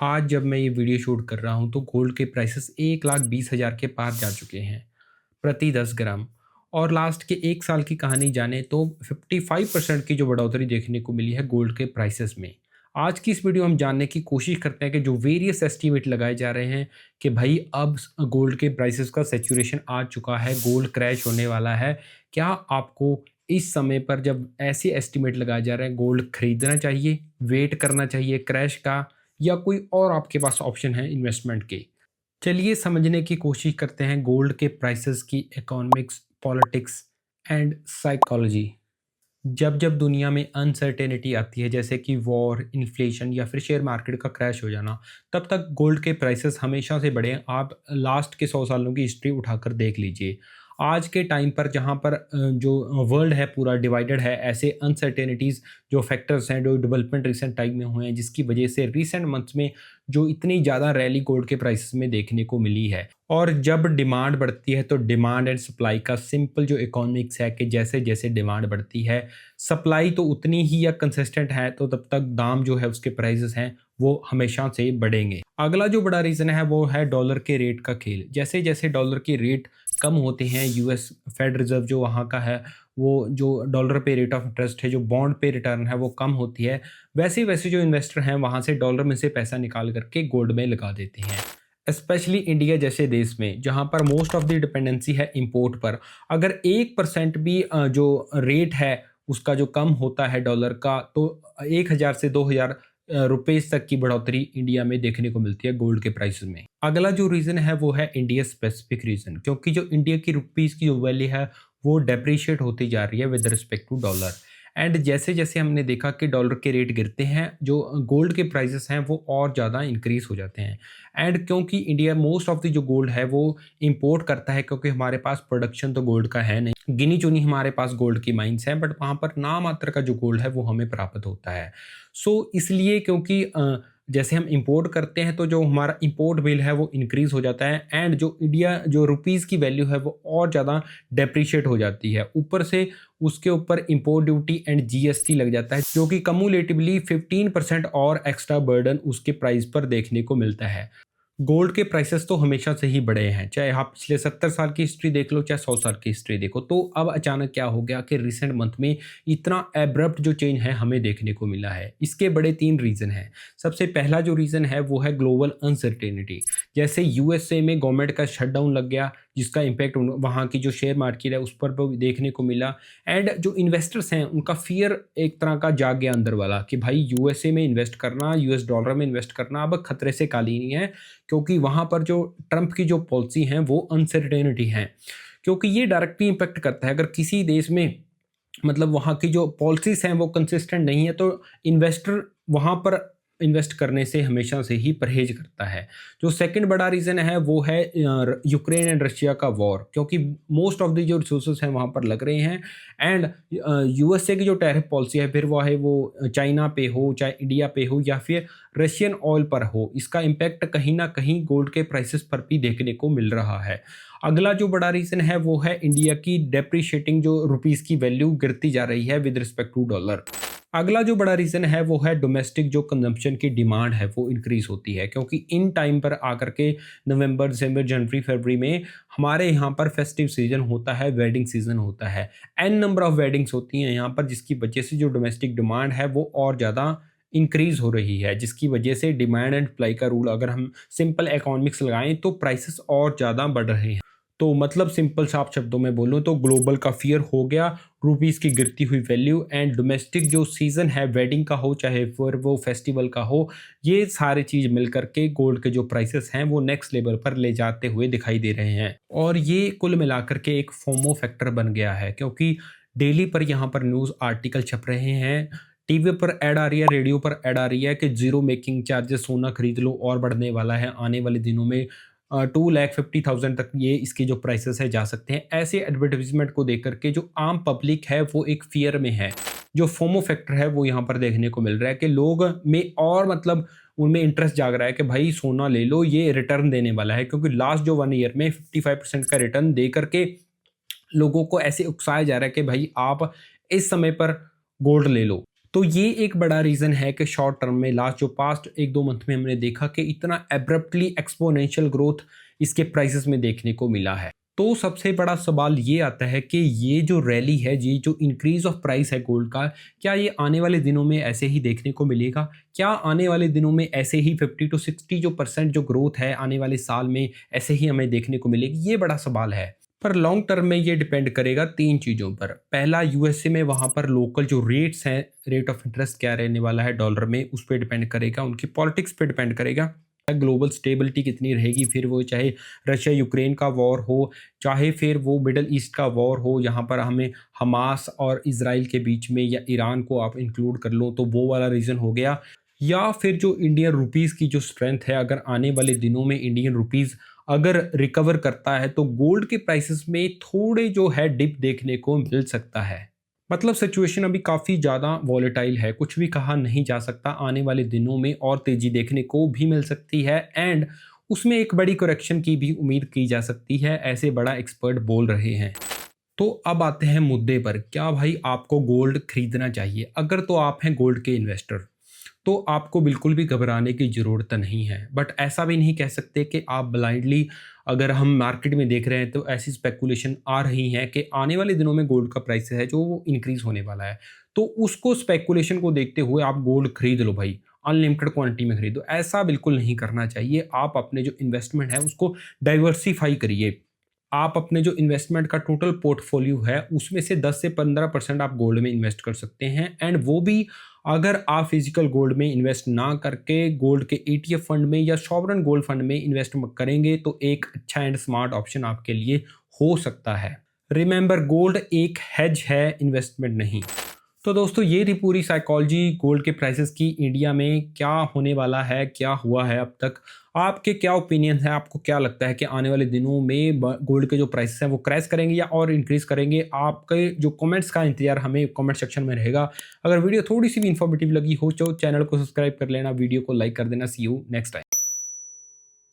आज जब मैं ये वीडियो शूट कर रहा हूँ तो गोल्ड के प्राइसेस 1,20,000 के पार जा चुके हैं प्रति 10 ग्राम। और लास्ट के 1 साल की कहानी जाने तो 55% की जो बढ़ोतरी देखने को मिली है गोल्ड के प्राइसेस में। आज की इस वीडियो में हम जानने की कोशिश करते हैं कि जो वेरियस एस्टीमेट लगाए जा रहे हैं कि भाई अब गोल्ड के प्राइसेस का सैचुरेशन आ चुका है, गोल्ड क्रैश होने वाला है। क्या आपको इस समय पर जब ऐसे एस्टीमेट लगाए जा रहे हैं गोल्ड खरीदना चाहिए, वेट करना चाहिए क्रैश का, या कोई और आपके पास ऑप्शन है इन्वेस्टमेंट के? चलिए समझने की कोशिश करते हैं गोल्ड के प्राइसेस की इकोनॉमिक्स, पॉलिटिक्स एंड साइकोलॉजी। जब जब दुनिया में अनसर्टेनिटी आती है जैसे कि वॉर, इन्फ्लेशन या फिर शेयर मार्केट का क्रैश हो जाना, तब तक गोल्ड के प्राइसेस हमेशा से बढ़े हैं। आप लास्ट के 100 सालों की हिस्ट्री उठाकर देख लीजिए। आज के टाइम पर जहाँ पर जो वर्ल्ड है पूरा डिवाइडेड है, ऐसे अनसर्टेनिटीज़ जो फैक्टर्स हैं, जो डेवलपमेंट रिसेंट टाइम में हुए हैं, जिसकी वजह से रिसेंट मंथ्स में जो इतनी ज़्यादा रैली गोल्ड के प्राइसेस में देखने को मिली है। और जब डिमांड बढ़ती है तो डिमांड एंड सप्लाई का सिंपल जो इकोनॉमिक्स है कि जैसे जैसे डिमांड बढ़ती है, सप्लाई तो उतनी ही या कंसिस्टेंट है, तो तब तक दाम जो है उसके प्राइसेस हैं वो हमेशा से बढ़ेंगे। अगला जो बड़ा रीज़न है वो है डॉलर के रेट का खेल। जैसे जैसे डॉलर के रेट कम होते हैं, यूएस फेड रिजर्व जो वहाँ का है, वो जो डॉलर पे रेट ऑफ इंटरेस्ट है, जो बॉन्ड पे रिटर्न है वो कम होती है, वैसे वैसे जो इन्वेस्टर हैं वहाँ से डॉलर में से पैसा निकाल करके गोल्ड में लगा देते हैं। स्पेशली इंडिया जैसे देश में जहाँ पर मोस्ट ऑफ द डिपेंडेंसी है इंपोर्ट पर, अगर 1% भी जो रेट है उसका जो कम होता है डॉलर का, तो 1,000 से 2,000 रुपीस तक की बढ़ोतरी इंडिया में देखने को मिलती है गोल्ड के प्राइसेस में। अगला जो रीज़न है वो है इंडिया स्पेसिफिक रीज़न, क्योंकि जो इंडिया की रुपीज़ की जो वैल्यू है वो डेप्रिशिएट होती जा रही है with respect to dollar. And जैसे जैसे हमने देखा कि डॉलर के रेट गिरते हैं, जो गोल्ड के प्राइसेस हैं वो और ज़्यादा इंक्रीज हो जाते हैं। एंड क्योंकि इंडिया मोस्ट ऑफ द जो गोल्ड है वो इंपोर्ट करता है, क्योंकि हमारे पास प्रोडक्शन तो गोल्ड का है नहीं, गिनी चुनी हमारे पास गोल्ड की माइंस हैं, बट वहाँ पर नाम मात्र का जो गोल्ड है वो हमें प्राप्त होता है। सो इसलिए क्योंकि जैसे हम इंपोर्ट करते हैं तो जो हमारा इंपोर्ट बिल है वो इंक्रीज हो जाता है, एंड जो इंडिया जो रुपीज़ की वैल्यू है वो और ज़्यादा डेप्रिशिएट हो जाती है। ऊपर से उसके ऊपर इंपोर्ट ड्यूटी एंड जीएसटी लग जाता है, जो कि कम्युलेटिवली 15% और एक्स्ट्रा बर्डन उसके प्राइस पर देखने को मिलता है। गोल्ड के प्राइसेस तो हमेशा से ही बढ़े हैं, चाहे आप पिछले 70 साल की हिस्ट्री देख लो, चाहे 100 साल की हिस्ट्री देखो। तो अब अचानक क्या हो गया कि रिसेंट मंथ में इतना एब्रप्ट जो चेंज है हमें देखने को मिला है। इसके बड़े 3 रीज़न हैं। सबसे पहला जो रीज़न है वो है ग्लोबल अनसर्टेनिटी। जैसे यूएसए में गवर्नमेंट का शटडाउन लग गया, जिसका इम्पैक्ट वहाँ की जो शेयर मार्केट है उस पर भी देखने को मिला। एंड जो इन्वेस्टर्स हैं उनका फियर एक तरह का जाग गया अंदर वाला कि भाई यूएसए में इन्वेस्ट करना, यूएस डॉलर में इन्वेस्ट करना अब खतरे से खाली नहीं है, क्योंकि वहाँ पर जो ट्रंप की जो पॉलिसी हैं वो अनसर्टेनिटी हैं। क्योंकि ये डायरेक्टली इम्पैक्ट करता है, अगर किसी देश में मतलब वहाँ की जो पॉलिसीज़ हैं वो कंसिस्टेंट नहीं है तो इन्वेस्टर वहाँ पर इन्वेस्ट करने से हमेशा से ही परहेज करता है। जो सेकंड बड़ा रीज़न है वो है यूक्रेन एंड रशिया का वॉर, क्योंकि मोस्ट ऑफ द जो रिसोर्सेज हैं वहाँ पर लग रहे हैं। एंड यूएसए की जो टैरिफ पॉलिसी है, फिर वो चाइना पे हो, चाहे इंडिया पे हो, या फिर रशियन ऑयल पर हो, इसका इम्पैक्ट कहीं ना कहीं गोल्ड के प्राइसेस पर भी देखने को मिल रहा है। अगला जो बड़ा रीज़न है वो है इंडिया की डेप्रिशिएटिंग जो रुपीज़ की वैल्यू गिरती जा रही है विद रिस्पेक्ट टू डॉलर। अगला जो बड़ा रीज़न है वो है डोमेस्टिक जो कंजम्पशन की डिमांड है वो इंक्रीज़ होती है, क्योंकि इन टाइम पर आकर के नवंबर, दिसंबर, जनवरी, फरवरी में हमारे यहाँ पर फेस्टिव सीजन होता है, वेडिंग सीजन होता है, एन नंबर ऑफ वेडिंग्स होती हैं यहाँ पर, जिसकी वजह से जो डोमेस्टिक डिमांड है वो और ज़्यादा इंक्रीज हो रही है, जिसकी वजह से डिमांड एंड सप्लाई का रूल अगर हम सिंपल इकोनॉमिक्स लगाएं तो प्राइसेस और ज़्यादा बढ़ रहे हैं। तो मतलब सिंपल साफ शब्दों में बोलूँ तो ग्लोबल का फियर हो गया, रुपीज़ की गिरती हुई वैल्यू, एंड डोमेस्टिक जो सीज़न है वेडिंग का हो चाहे फिर वो फेस्टिवल का हो, ये सारी चीज़ मिल करके गोल्ड के जो प्राइसेस हैं वो नेक्स्ट लेवल पर ले जाते हुए दिखाई दे रहे हैं। और ये कुल मिलाकर के एक फोमो फैक्टर बन गया है, क्योंकि डेली पर यहाँ पर न्यूज़ आर्टिकल छप रहे हैं, टीवी पर ऐड आ रही है, रेडियो पर ऐड आ रही है कि जीरो मेकिंग चार्जेस, सोना खरीद लो और बढ़ने वाला है आने वाले दिनों में, 2,50,000 तक ये इसके जो प्राइसेस है जा सकते हैं। ऐसे एडवर्टाइजमेंट को देख करके जो आम पब्लिक है वो एक फियर में है। जो फोमो फैक्टर है वो यहाँ पर देखने को मिल रहा है कि लोग में और मतलब उनमें इंटरेस्ट जाग रहा है कि भाई सोना ले लो, ये रिटर्न देने वाला है, क्योंकि लास्ट जो 1 ईयर में 55% का रिटर्न दे करके लोगों को ऐसे उकसाया जा रहा है कि भाई आप इस समय पर गोल्ड ले लो। तो ये एक बड़ा रीज़न है कि शॉर्ट टर्म में लास्ट जो पास्ट 1-2 मंथ में हमने देखा कि इतना एब्रप्टली एक्स्पोनेंशियल ग्रोथ इसके प्राइसेस में देखने को मिला है। तो सबसे बड़ा सवाल ये आता है कि ये जो रैली है, ये जो इंक्रीज़ ऑफ प्राइस है गोल्ड का, क्या ये आने वाले दिनों में ऐसे ही देखने को मिलेगा? क्या आने वाले दिनों में ऐसे ही 50 टू 60 जो परसेंट जो ग्रोथ है आने वाले साल में ऐसे ही हमें देखने को मिलेगी? ये बड़ा सवाल है। पर लॉन्ग टर्म में ये डिपेंड करेगा 3 चीज़ों पर। पहला, यूएसए में वहाँ पर लोकल जो रेट्स हैं, रेट ऑफ इंटरेस्ट क्या रहने वाला है डॉलर में, उस पे डिपेंड करेगा। उनकी पॉलिटिक्स पे डिपेंड करेगा। ग्लोबल स्टेबिलिटी कितनी रहेगी, फिर वो चाहे रशिया यूक्रेन का वॉर हो, चाहे फिर वो मिडल ईस्ट का वॉर हो, यहाँ पर हमें हमास और इज़राइल के बीच में, या ईरान को आप इंक्लूड कर लो तो वो वाला रीज़न हो गया। या फिर जो इंडियन रुपीज़ की जो स्ट्रेंथ है, अगर आने वाले दिनों में इंडियन रुपीज़ अगर रिकवर करता है तो गोल्ड के प्राइसेस में थोड़े जो है डिप देखने को मिल सकता है। मतलब सिचुएशन अभी काफ़ी ज़्यादा वॉलेटाइल है, कुछ भी कहा नहीं जा सकता। आने वाले दिनों में और तेज़ी देखने को भी मिल सकती है एंड उसमें एक बड़ी करेक्शन की भी उम्मीद की जा सकती है, ऐसे बड़ा एक्सपर्ट बोल रहे हैं। तो अब आते हैं मुद्दे पर, क्या भाई आपको गोल्ड खरीदना चाहिए? अगर तो आप हैं गोल्ड के इन्वेस्टर तो आपको बिल्कुल भी घबराने की ज़रूरत नहीं है। बट ऐसा भी नहीं कह सकते कि आप ब्लाइंडली, अगर हम मार्केट में देख रहे हैं तो ऐसी स्पेकुलेशन आ रही हैं कि आने वाले दिनों में गोल्ड का प्राइस है जो वो इंक्रीज़ होने वाला है। तो उसको स्पेकुलेशन को देखते हुए आप गोल्ड खरीद लो भाई, अनलिमिटेड क्वांटिटी में खरीदो, ऐसा बिल्कुल नहीं करना चाहिए। आप अपने जो इन्वेस्टमेंट है उसको डाइवर्सिफ़ाई करिए। आप अपने जो इन्वेस्टमेंट का टोटल पोर्टफोलियो है उसमें से 10 से 15% आप गोल्ड में इन्वेस्ट कर सकते हैं एंड वो भी अगर आप फिजिकल गोल्ड में इन्वेस्ट ना करके गोल्ड के ईटीएफ फंड में या सॉवरेन गोल्ड फंड में इन्वेस्ट करेंगे तो एक अच्छा एंड स्मार्ट ऑप्शन आपके लिए हो सकता है। रिमेंबर, गोल्ड एक हेज है, इन्वेस्टमेंट नहीं। तो दोस्तों ये थी पूरी साइकोलॉजी गोल्ड के प्राइसेस की। इंडिया में क्या होने वाला है, क्या हुआ है अब तक, आपके क्या ओपिनियन है? आपको क्या लगता है कि आने वाले दिनों में गोल्ड के जो प्राइसेस हैं वो क्रैश करेंगे या और इंक्रीज करेंगे? आपके जो कमेंट्स का इंतजार हमें कमेंट सेक्शन में रहेगा। अगर वीडियो थोड़ी सी भी इन्फॉर्मेटिव लगी हो तो चैनल को सब्सक्राइब कर लेना, वीडियो को लाइक कर देना। सी यू नेक्स्ट टाइम।